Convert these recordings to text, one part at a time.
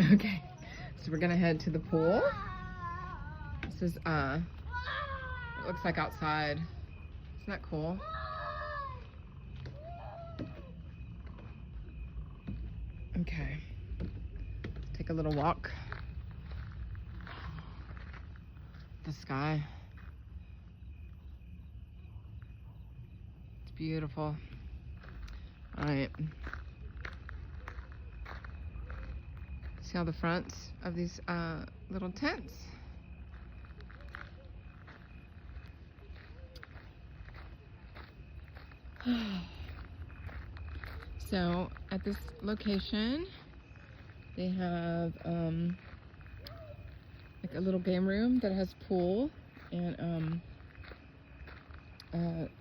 Okay, so we're gonna head to the pool. This is, it looks like outside. Isn't that cool? Okay, take a little walk. The sky. It's beautiful. All right. See all the fronts of these little tents? So at this location, they have like a little game room that has pool and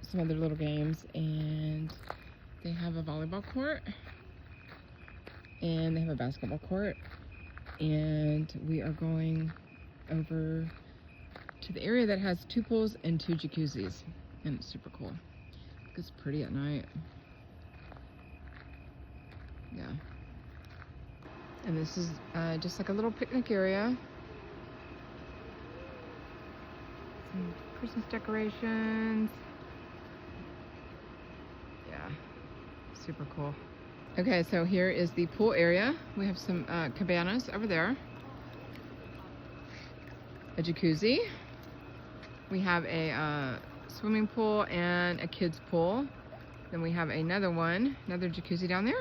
some other little games, and they have a volleyball court and they have a basketball court, and we are going over to the area that has 2 pools and 2 jacuzzis, and it's super cool. It's pretty at night. Yeah. And this is just like a little picnic area. Some Christmas decorations. Yeah, super cool. Okay, so here is the pool area. We have some cabanas over there. A jacuzzi. We have a swimming pool and a kids pool. Then we have another jacuzzi down there.